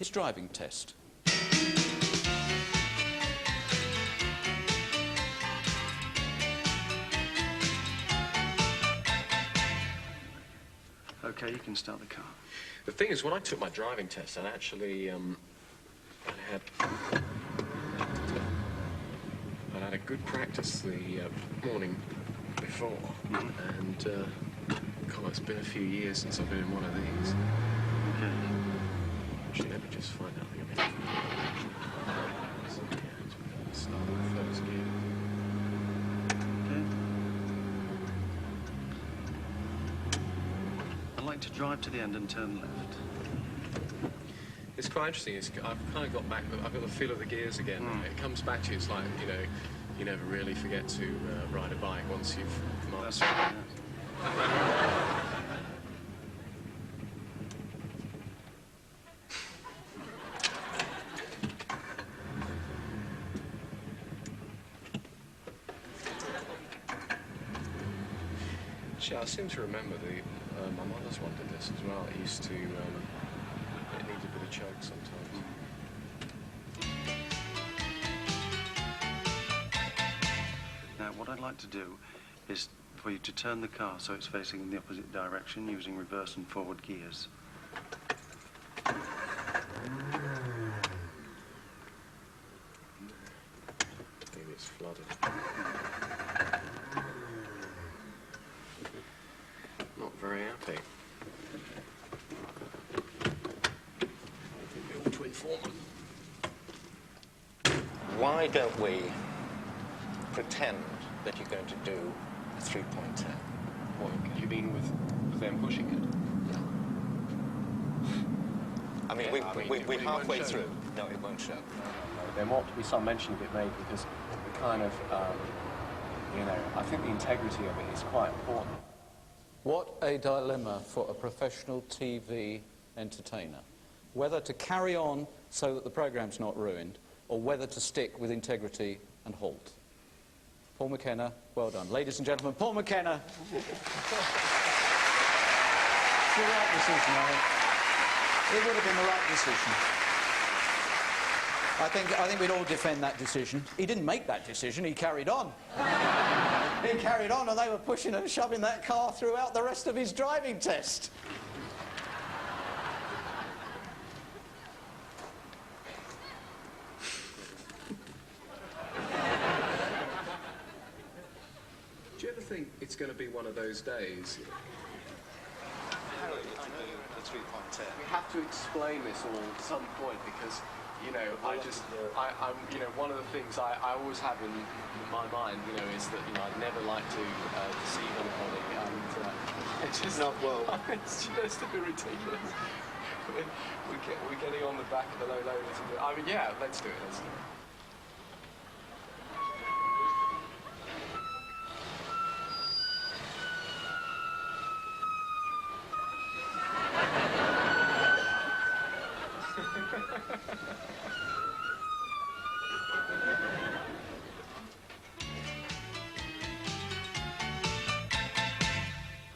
his driving test. Okay, you can start the car. The thing is, when I took my driving test, I actually I'd had a good practice the morning before, and God, it's been a few years since I've been in one of these. Okay. Actually, let me just find out. Start with the first gear. Okay. I'd like to drive to the end and turn left. It's quite interesting. I've kind of got back. I've got the feel of the gears again. It comes back to you. It's like, you know, you never really forget to ride a bike once you've mastered it. Actually, I seem to remember my mother's one did this as well. It used to, it needed a bit of choke sometimes. Now, what I'd like to do is for you to turn the car so it's facing in the opposite direction using reverse and forward gears. Maybe it's flooded. Not very happy. The old twin foreman. Why don't we pretend that you're going to do a 3.10? What, you mean with them pushing it? Yeah. I mean, we're halfway through. No, it won't show. There ought to be some mention of it made because the kind of, you know, I think the integrity of it is quite important. What a dilemma for a professional TV entertainer. Whether to carry on so that the programme's not ruined, or whether to stick with integrity and halt. Paul McKenna, well done. Ladies and gentlemen, Paul McKenna. It's the right decision, I think. It would have been the right decision. I think we'd all defend that decision. He didn't make that decision, he carried on. He carried on, and they were pushing and shoving that car throughout the rest of his driving test. Do you ever think it's going to be one of those days? The 3.10. We have to explain this all at some point because, you know, I'm, you know, one of the things I always have in my mind, you know, is that, you know, I'd never like to deceive anybody, and it's just not well. It's just a bit ridiculous. We're getting on the back of the low loaders. I mean, yeah, let's do it. Let's do it.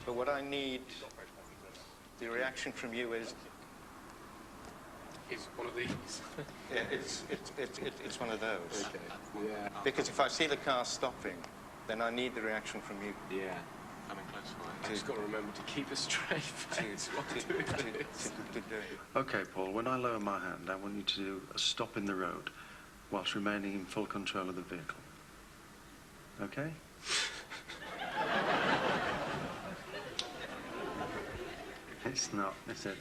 But what I need, the reaction from you is one of these. Yeah, it's one of those. Okay. Yeah. Because if I see the car stopping, then I need the reaction from you. Yeah. Coming close by. I've just got to remember to keep a straight face. What to do this? Okay, Paul, when I lower my hand, I want you to do a stop in the road whilst remaining in full control of the vehicle. Okay? It's not, is it?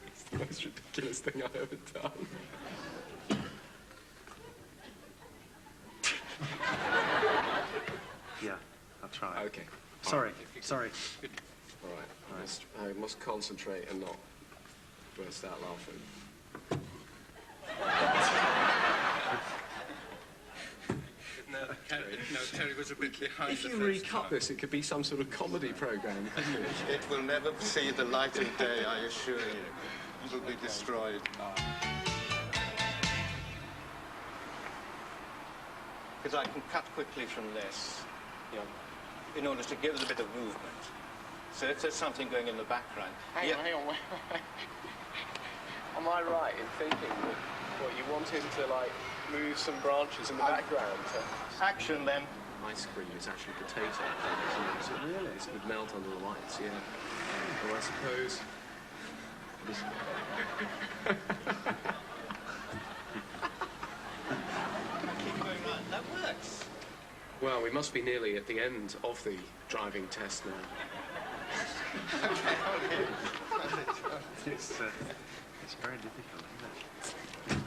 It's the most ridiculous thing I've ever done. Yeah, I'll try. Okay. Sorry, sorry. All right. I must concentrate and not burst out laughing. No, Terry was a bit behind. If you recut this, it could be some sort of comedy program, couldn't it? It will never see the light of day, I assure you. It will be destroyed. Because I can cut quickly from this, you know, in order to give it a bit of movement. So if there's something going in the background... Hang on, wait. Am I right in thinking that what you want him to like move some branches in the background? Action then. Ice cream is actually potato, isn't it? So really? It would melt under the lights, yeah. Well, I suppose. Keep going on. That works. Well, we must be nearly at the end of the driving test now. It's very difficult, isn't it?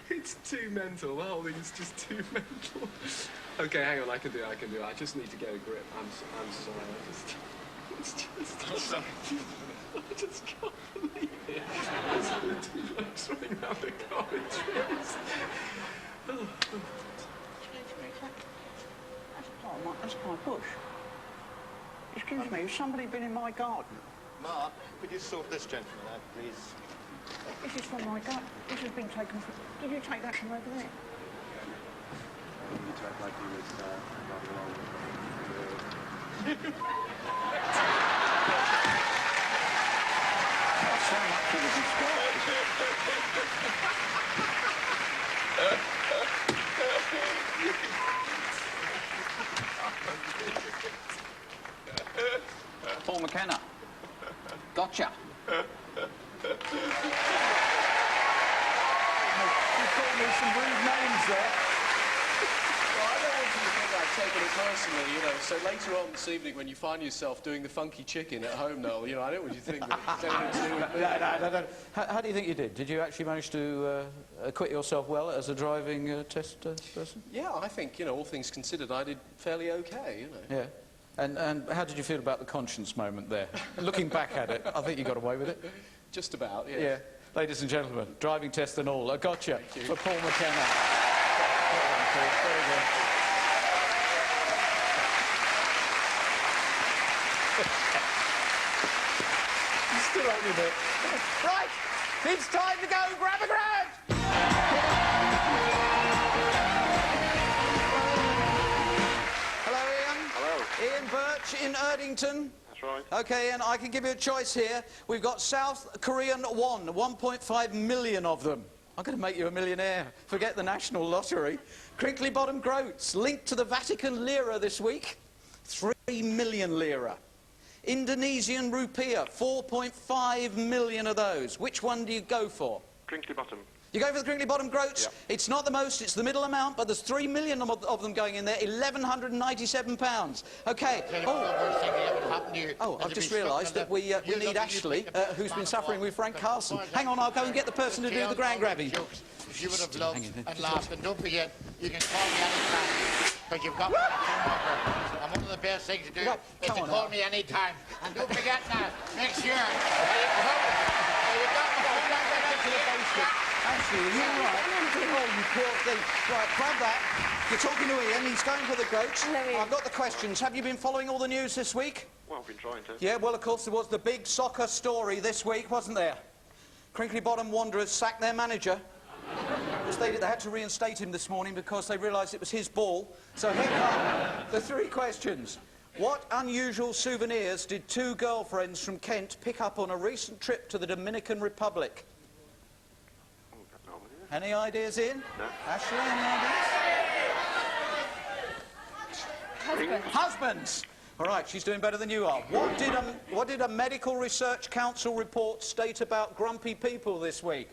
It's too mental. The whole thing is just too mental. Okay, hang on. I can do it. I just need to get a grip. I'm sorry. I just can't believe it. There's two blokes running around the car in trips. That's my bush. Excuse me, has somebody been in my garden? Mark, could you sort this gentleman out, please? This is from my garden. This has been taken from... Did you take that from over there? You tried like he was not along. So much of it is Paul McKenna. Gotcha. You called me some rude names there. Well, I don't want you to think I've taken it personally, you know. So later on this evening, when you find yourself doing the funky chicken at home, Noel, you know, I don't want you to think that it's anything to do with me. No. How do you think you did? Did you actually manage to acquit yourself well as a driving test person? Yeah, I think, you know, all things considered, I did fairly okay, you know. Yeah. And how did you feel about the conscience moment there? Looking back at it, I think you got away with it. Just about, yeah. Yeah. Ladies and gentlemen, driving test and all, a gotcha for Paul McKenna. Very good. Still only a bit. Right, it's time to go grab a grab! Hello, Ian. Hello. Ian Birch in Erdington. That's right. Okay, and I can give you a choice here. We've got South Korean won, 1.5 million of them. I'm going to make you a millionaire. Forget the national lottery. Crinkly bottom groats, linked to the Vatican lira this week. 3 million lira. Indonesian rupiah, 4.5 million of those. Which one do you go for? Crinkly bottom. You go for the crinkly bottom groats? Yep. It's not the most, it's the middle amount, but there's 3 million of them going in there, £1,197. Okay. I've just realised that we need Ashley, who's been suffering with Frank Carson. Hang on, I'll go and get the person to do the grand grabbing. If you would have loved and laughed, and don't forget, you can call me anytime, because you've got my phone number. And one of the best things to do is to call me anytime. And don't forget now, next year, you've got my phone number next year. Ashley, are you all right? Oh, you poor thing. Right, grab that. You're talking to Ian, he's going for the groats. I've got the questions. Have you been following all the news this week? Well, I've been trying to. Yeah, well, of course, there was the big soccer story this week, wasn't there? Crinkly Bottom Wanderers sacked their manager. They had to reinstate him this morning because they realised it was his ball. So here come the 3 questions. What unusual souvenirs did 2 girlfriends from Kent pick up on a recent trip to the Dominican Republic? Oh, I've got no idea. Any ideas, Ian? No. Ashley, any ideas? Husbands! All right, she's doing better than you are. What did a medical research council report state about grumpy people this week?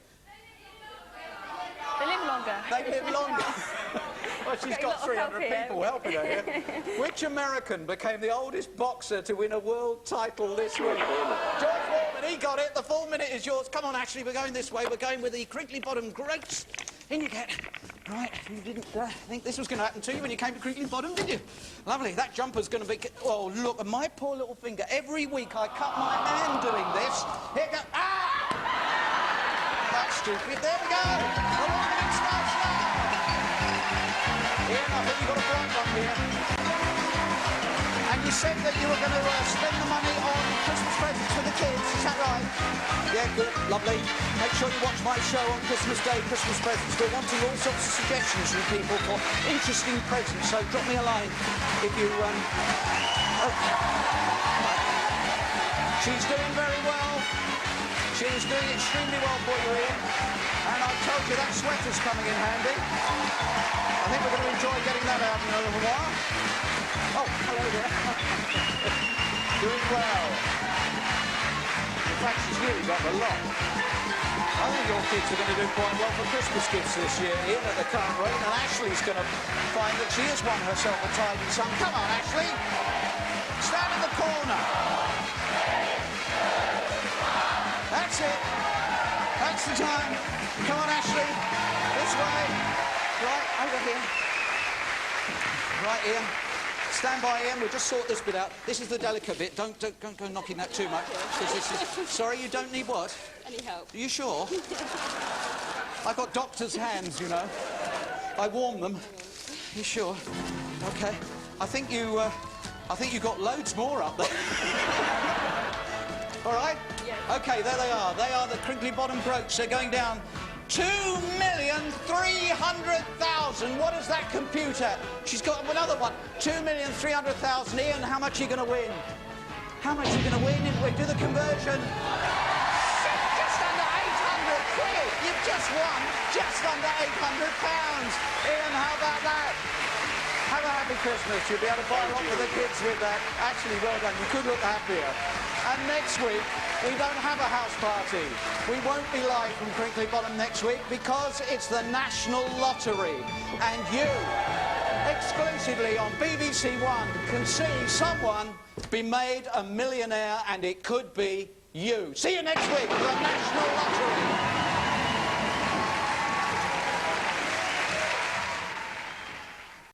They live longer. They live longer. Well, she's got 300 people helping her here. Which American became the oldest boxer to win a world title this week? George Foreman, he got it. The full minute is yours. Come on, Ashley, we're going this way. We're going with the crinkly bottom groats. In you get. Right, you didn't think this was going to happen to you when you came to Crinkly Bottom, did you? Lovely, that jumper's going to be... Oh, look, at my poor little finger. Every week I cut my hand doing this. Here it goes. Ah! That's stupid. There we go. The London starts now. Ian, I think you've got a bright one here. And you said that you were going to spend the money on Christmas presents for the kids. Is that right? Yeah, good. Lovely. Make sure you watch my show on Christmas Day, Christmas presents. We're wanting all sorts of suggestions from people for interesting presents. So drop me a line if you She's doing very well. She's doing extremely well for you, Ian. And I told you that sweater's coming in handy. I think we're going to enjoy getting that out in a little while. Oh, hello there. Doing well. In fact, she's really got a lot. I think your kids are going to do quite well for Christmas gifts this year, Ian, at the current rate. And Ashley's going to find that she has won herself a tidy sum. Come on, Ashley. Stand in the corner. That's it. That's the time. Come on, Ashley. This way. Right, over here. Right, Ian. Stand by, Ian. We'll just sort this bit out. This is the delicate bit. Don't go knocking that too much. This is... Sorry, you don't need what? Any help? Are you sure? I've got doctor's hands, you know. I warm them. You sure? Okay. I think you got loads more up there. All right? Yes. Okay, there they are. They are the crinkly bottom brogues. They're going down 2,300,000. What does that compute at? She's got another one. 2,300,000. Ian, how much are you going to win? How much are you going to win if we do the conversion? Just under 800 quid. You've just won just under £800. Ian, how about that? Have a happy Christmas. You'll be able to buy a lot for the kids with that. Actually, well done. You could look happier. And next week, we don't have a house party. We won't be live from Crinkly Bottom next week because it's the National Lottery. And you, exclusively on BBC One, can see someone be made a millionaire, and it could be you. See you next week for the National Lottery.